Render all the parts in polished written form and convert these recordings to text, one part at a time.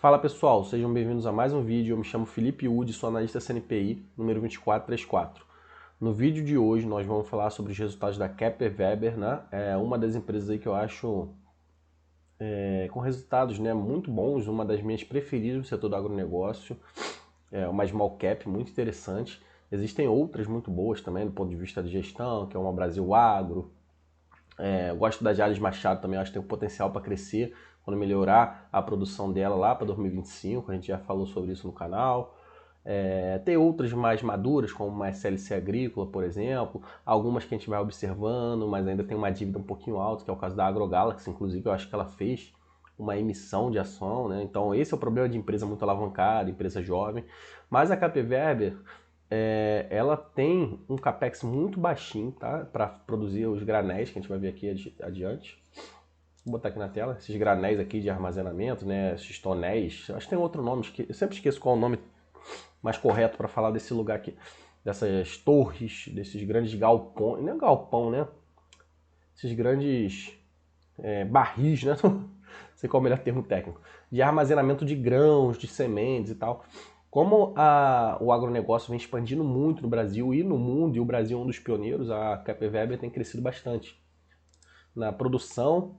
Fala pessoal, sejam bem-vindos a mais um vídeo. Eu me chamo Felipe Udi, sou analista CNPI, número 2434. No vídeo de hoje nós vamos falar sobre os resultados da Kepler Weber, né? É uma das empresas aí que eu acho com resultados, né, muito bons, uma das minhas preferidas no setor do agronegócio, uma small cap muito interessante. Existem outras muito boas também do ponto de vista de gestão, que é uma Brasil Agro. Eu gosto da Jales Machado também, acho que tem um potencial para crescer quando melhorar a produção dela lá para 2025, a gente já falou sobre isso no canal. Tem outras mais maduras, como uma SLC Agrícola, por exemplo, algumas que a gente vai observando, mas ainda tem uma dívida um pouquinho alta, que é o caso da AgroGalaxy, inclusive eu acho que ela fez uma emissão de ação, né? Então esse é o problema de empresa muito alavancada, empresa jovem. Mas a KP Weber, ela tem um capex muito baixinho, tá? Para produzir os granéis, que a gente vai ver aqui adiante. Vou botar aqui na tela, esses granéis aqui de armazenamento, né? Esses tonéis, acho que tem outro nome, eu sempre esqueço qual é o nome mais correto para falar desse lugar aqui, dessas torres, desses grandes galpões, não é galpão, né? Esses grandes barris, né? Não sei qual é o melhor termo técnico, de armazenamento de grãos, de sementes e tal. Como o agronegócio vem expandindo muito no Brasil e no mundo, e o Brasil é um dos pioneiros, a Kepler Weber tem crescido bastante na produção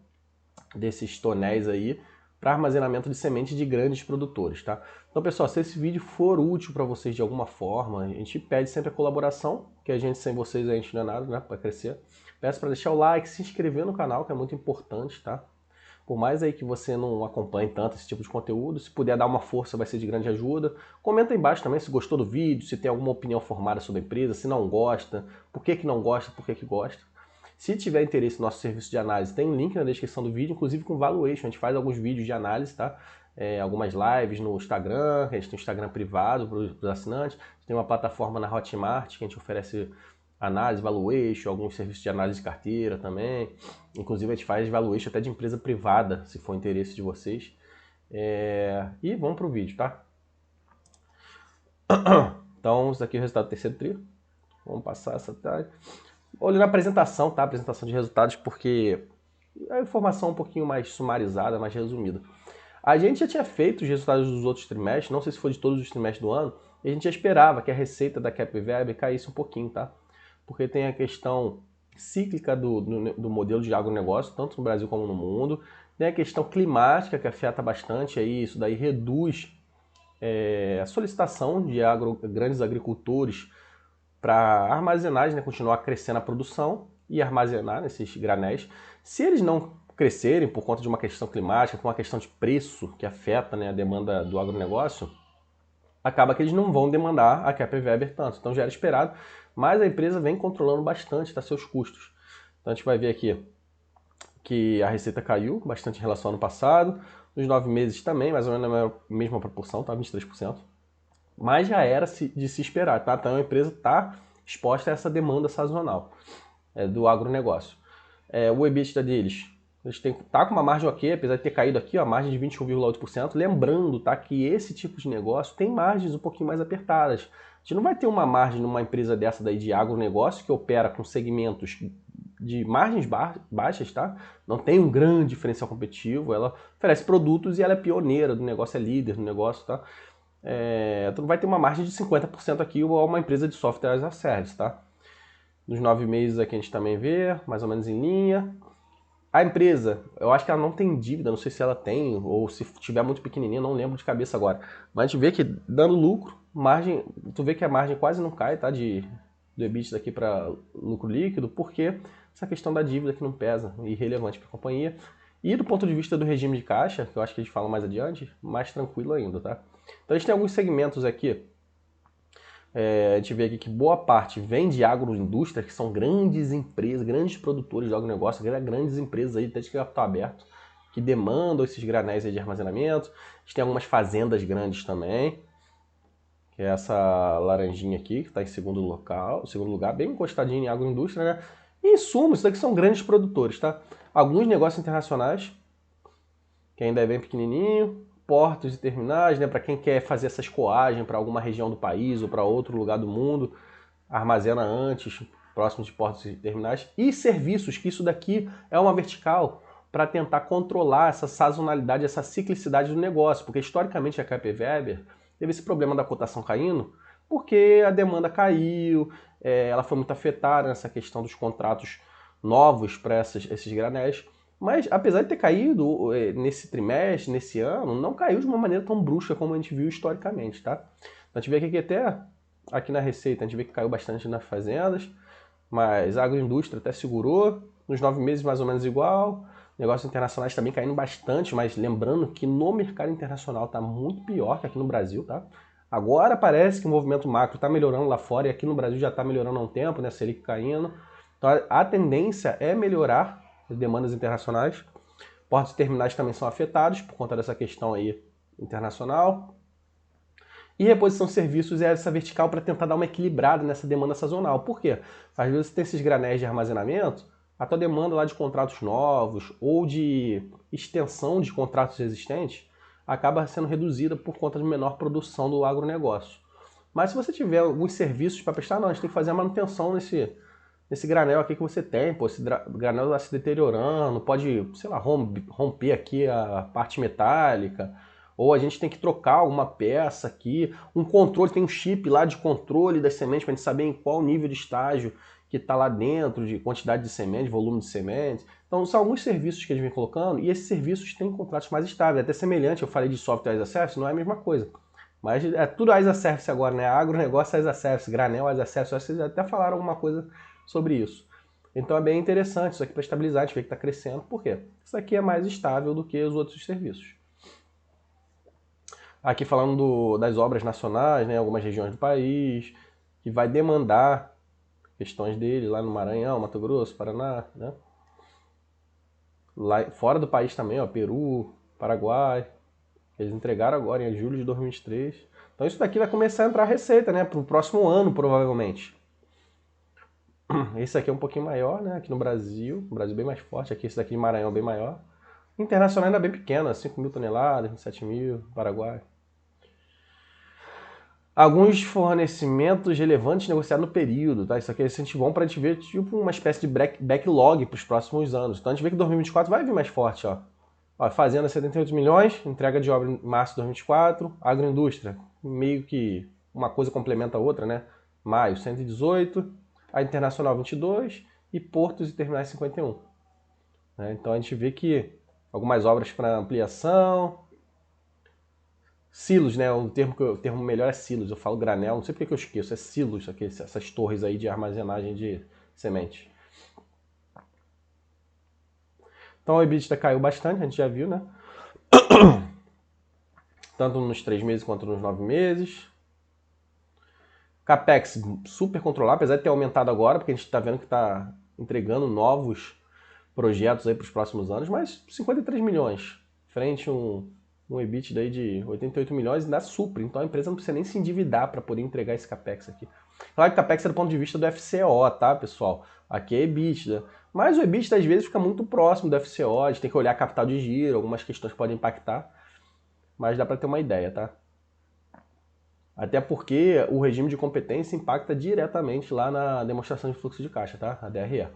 desses tonéis aí para armazenamento de sementes de grandes produtores, tá? Então, pessoal, se esse vídeo for útil para vocês de alguma forma, a gente pede sempre a colaboração, que a gente sem vocês a gente não é nada, né, para crescer. Peço para deixar o like, se inscrever no canal, que é muito importante, tá? Por mais aí que você não acompanhe tanto esse tipo de conteúdo, se puder dar uma força vai ser de grande ajuda. Comenta aí embaixo também se gostou do vídeo, se tem alguma opinião formada sobre a empresa, se não gosta, por que não gosta, por que gosta. Se tiver interesse no nosso serviço de análise, tem um link na descrição do vídeo, inclusive com valuation. A gente faz alguns vídeos de análise, tá? Algumas lives no Instagram, a gente tem um Instagram privado para os assinantes. A gente tem uma plataforma na Hotmart que a gente oferece análise, valuation, alguns serviços de análise de carteira também. Inclusive a gente faz valuation até de empresa privada, se for interesse de vocês. E vamos para o vídeo, tá? Então, isso aqui é o resultado do terceiro tri. Vamos passar essa tarde. Olhando a apresentação, tá? Apresentação de resultados, porque a informação é um pouquinho mais sumarizada, mais resumida. A gente já tinha feito os resultados dos outros trimestres, não sei se foi de todos os trimestres do ano, e a gente já esperava que a receita da Kepler Weber caísse um pouquinho, tá? Porque tem a questão cíclica do modelo de agronegócio, tanto no Brasil como no mundo. Tem a questão climática, que afeta bastante, aí isso daí reduz a solicitação de grandes agricultores para armazenagem, né, continuar crescendo a produção e armazenar nesses granéis. Se eles não crescerem por conta de uma questão climática, por uma questão de preço que afeta, né, a demanda do agronegócio, acaba que eles não vão demandar a Kepler Weber tanto. Então já era esperado, mas a empresa vem controlando bastante, tá, seus custos. Então a gente vai ver aqui que a receita caiu bastante em relação ao ano passado, nos 9 meses também, mais ou menos na mesma proporção, tá, 23%. Mas já era de se esperar, tá? Então a empresa está exposta a essa demanda sazonal do agronegócio. O EBITDA deles, eles tá com uma margem ok, apesar de ter caído aqui, ó, a margem de 21,8%. Lembrando, tá, que esse tipo de negócio tem margens um pouquinho mais apertadas. A gente não vai ter uma margem numa empresa dessa daí de agronegócio que opera com segmentos de margens baixas, tá? Não tem um grande diferencial competitivo, ela oferece produtos e ela é pioneira do negócio, é líder do negócio, tá? Tu vai ter uma margem de 50% aqui, ou uma empresa de software as a service, tá? Nos 9 meses aqui a gente também vê, mais ou menos em linha. A empresa, eu acho que ela não tem dívida, não sei se ela tem, ou se tiver muito pequenininha, não lembro de cabeça agora. Mas a gente vê que dando lucro, margem, tu vê que a margem quase não cai, tá? Do EBITDA aqui para lucro líquido, porque essa questão da dívida que não pesa, irrelevante para a companhia. E do ponto de vista do regime de caixa, que eu acho que a gente fala mais adiante, mais tranquilo ainda, tá? Então a gente tem alguns segmentos aqui. A gente vê aqui que boa parte vem de agroindústria, que são grandes empresas, grandes produtores de agronegócio, grandes empresas aí, até de capital aberto, que demandam esses granéis aí de armazenamento. A gente tem algumas fazendas grandes também, que é essa laranjinha aqui, que está em segundo lugar, bem encostadinho em agroindústria, né? E em suma, isso daqui são grandes produtores, tá? Alguns negócios internacionais, que ainda é bem pequenininho, portos e terminais, né, para quem quer fazer essa escoagem para alguma região do país ou para outro lugar do mundo, armazena antes, próximo de portos e terminais. E serviços, que isso daqui é uma vertical para tentar controlar essa sazonalidade, essa ciclicidade do negócio, porque historicamente a KP Weber teve esse problema da cotação caindo, porque a demanda caiu, ela foi muito afetada nessa questão dos contratos novos para esses granéis, mas apesar de ter caído nesse trimestre, nesse ano, não caiu de uma maneira tão brusca como a gente viu historicamente, tá? Então a gente vê que aqui na receita, a gente vê que caiu bastante nas fazendas, mas a agroindústria até segurou, nos 9 meses mais ou menos igual, negócios internacionais também caindo bastante, mas lembrando que no mercado internacional está muito pior que aqui no Brasil, tá? Agora parece que o movimento macro está melhorando lá fora e aqui no Brasil já está melhorando há um tempo, né? Selic caindo. Então a tendência é melhorar as demandas internacionais. Portos terminais também são afetados por conta dessa questão aí internacional. E reposição de serviços é essa vertical para tentar dar uma equilibrada nessa demanda sazonal. Por quê? Às vezes você tem esses granéis de armazenamento, a tua demanda lá de contratos novos ou de extensão de contratos existentes acaba sendo reduzida por conta de menor produção do agronegócio. Mas se você tiver alguns serviços para prestar, não, a gente tem que fazer a manutenção nesse granel aqui que você tem. Pô, esse granel está se deteriorando, pode, sei lá, romper aqui a parte metálica, ou a gente tem que trocar alguma peça aqui, um controle, tem um chip lá de controle das sementes para a gente saber em qual nível de estágio que está lá dentro, de quantidade de semente, volume de semente. Então são alguns serviços que a gente vem colocando e esses serviços têm contratos mais estáveis, até semelhante, eu falei de software as a service, não é a mesma coisa. Mas é tudo as a service agora, né? Agronegócio as a service, granel as a service, vocês até falaram alguma coisa sobre isso. Então é bem interessante isso aqui para estabilizar, a gente vê que está crescendo. Por quê? Isso aqui é mais estável do que os outros serviços. Aqui falando das obras nacionais, né, algumas regiões do país, que vai demandar questões dele lá no Maranhão, Mato Grosso, Paraná, né? Lá fora do país também, ó, Peru, Paraguai, eles entregaram agora em julho de 2023. Então isso daqui vai começar a entrar receita, né, para o próximo ano, provavelmente. Esse aqui é um pouquinho maior, né, aqui no Brasil bem mais forte, aqui esse daqui de Maranhão é bem maior. Internacional ainda bem pequeno, 5 mil toneladas, 7 mil, Paraguai. Alguns fornecimentos relevantes negociados no período, tá? Isso aqui é bom para a gente ver tipo uma espécie de backlog para os próximos anos. Então a gente vê que 2024 vai vir mais forte, ó. Fazenda 78 milhões, entrega de obra em março de 2024, agroindústria, meio que uma coisa complementa a outra, né? Maio 118, a internacional 22 e portos e terminais 51. Né? Então a gente vê que algumas obras para ampliação. Silos, né? O termo melhor é silos. Eu falo granel, não sei porque que eu esqueço. É silos, essas torres aí de armazenagem de semente. Então o EBITDA caiu bastante, a gente já viu, né? Tanto nos 3 meses quanto nos 9 meses. Capex super controlado, apesar de ter aumentado agora, porque a gente está vendo que está entregando novos projetos aí para os próximos anos, mas 53 milhões, frente a um EBITDA aí de 88 milhões ainda supre, então a empresa não precisa nem se endividar para poder entregar esse Capex aqui. Claro que Capex é do ponto de vista do FCO, tá, pessoal? Aqui é EBITDA, mas o EBITDA às vezes fica muito próximo do FCO, a gente tem que olhar capital de giro, algumas questões podem impactar, mas dá para ter uma ideia, tá? Até porque o regime de competência impacta diretamente lá na demonstração de fluxo de caixa, tá? A DRE.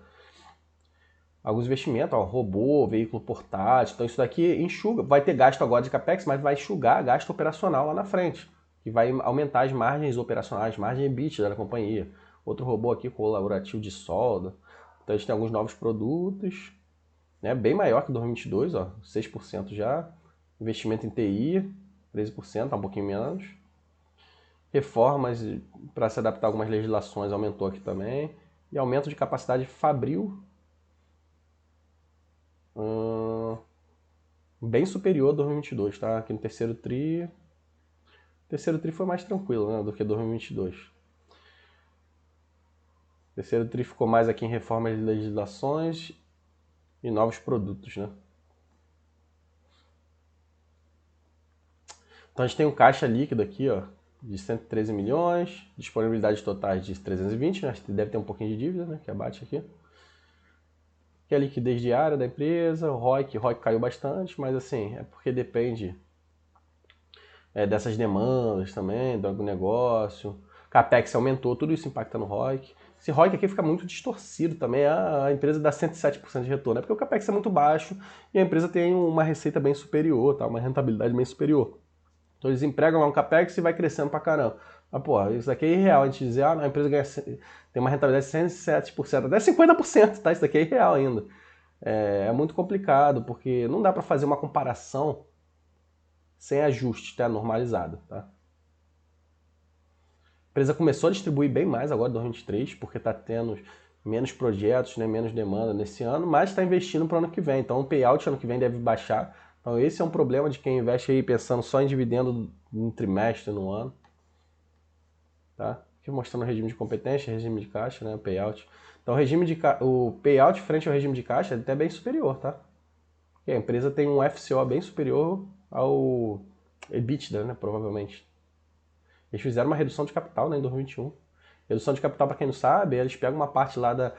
Alguns investimentos, ó, robô, veículo portátil, então isso daqui enxuga, vai ter gasto agora de CAPEX, mas vai enxugar gasto operacional lá na frente, que vai aumentar as margens operacionais, margem EBITDA da companhia. Outro robô aqui colaborativo de solda, então a gente tem alguns novos produtos, né, bem maior que 2022, ó, 6% já, investimento em TI, 13%, tá um pouquinho menos, reformas para se adaptar a algumas legislações aumentou aqui também, e aumento de capacidade fabril, bem superior a 2022, tá? Aqui no terceiro tri. O terceiro tri foi mais tranquilo, né, do que 2022. O terceiro tri ficou mais aqui em reformas de legislações e novos produtos, né? Então a gente tem um caixa líquido aqui, ó, de 113 milhões, disponibilidade totais de 320, né? Deve ter um pouquinho de dívida, né, que abate aqui. Que é a liquidez diária da empresa, o ROIC caiu bastante, mas assim, é porque depende dessas demandas também, do negócio. CAPEX aumentou, tudo isso impacta no ROIC. Esse ROIC aqui fica muito distorcido também, a empresa dá 107% de retorno, é porque o CAPEX é muito baixo e a empresa tem uma receita bem superior, tá? Uma rentabilidade bem superior. Então eles empregam lá um CAPEX e vai crescendo pra caramba. Mas, pô, isso aqui é irreal, a gente dizer, ah, não, a empresa tem uma rentabilidade de 107%, até 50%, tá? Isso daqui é irreal ainda. É muito complicado, porque não dá para fazer uma comparação sem ajuste, tá? Normalizado, tá? A empresa começou a distribuir bem mais agora em 2023, porque está tendo menos projetos, né, menos demanda nesse ano, mas está investindo para o ano que vem. Então o payout ano que vem deve baixar. Então esse é um problema de quem investe aí pensando só em dividendo no trimestre, no ano. Tá? Aqui mostrando o regime de competência, regime de caixa, né, payout. Então o payout frente ao regime de caixa é até bem superior, tá? Porque a empresa tem um FCO bem superior ao EBITDA, né, provavelmente. Eles fizeram uma redução de capital, né, em 2021. Redução de capital, para quem não sabe, eles pegam uma parte lá da...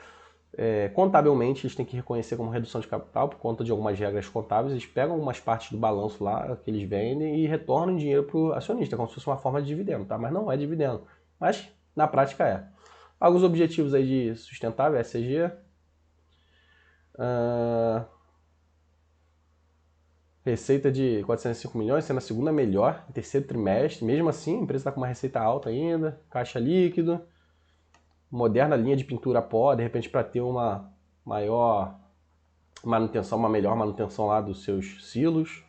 contabilmente, eles têm que reconhecer como redução de capital por conta de algumas regras contábeis. Eles pegam algumas partes do balanço lá que eles vendem e retornam dinheiro para o acionista, como se fosse uma forma de dividendo, tá? Mas não é dividendo. Mas, na prática, é. Alguns objetivos aí de sustentável, ESG. Receita de 405 milhões, sendo a segunda melhor em terceiro trimestre. Mesmo assim, a empresa está com uma receita alta ainda, caixa líquido, moderna linha de pintura a pó, de repente para ter uma maior manutenção, uma melhor manutenção lá dos seus silos.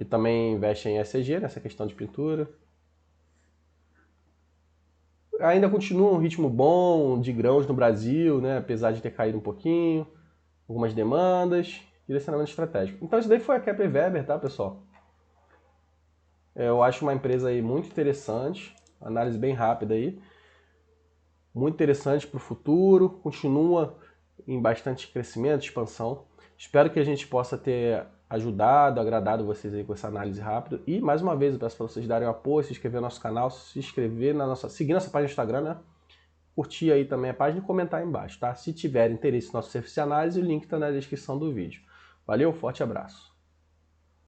E também investe em ESG, nessa questão de pintura. Ainda continua um ritmo bom de grãos no Brasil, né? Apesar de ter caído um pouquinho, algumas demandas, direcionamento estratégico. Então isso daí foi a Kepler Weber, tá, pessoal? Eu acho uma empresa aí muito interessante, análise bem rápida aí, muito interessante para o futuro, continua em bastante crescimento, expansão. Espero que a gente possa ter ajudado, agradado vocês aí com essa análise rápida. E mais uma vez eu peço para vocês darem um apoio, se inscrever no nosso canal, se inscrever seguir nossa página no Instagram, né? Curtir aí também a página e comentar aí embaixo, tá? Se tiver interesse no nosso serviço de análise, o link está na descrição do vídeo. Valeu, forte abraço.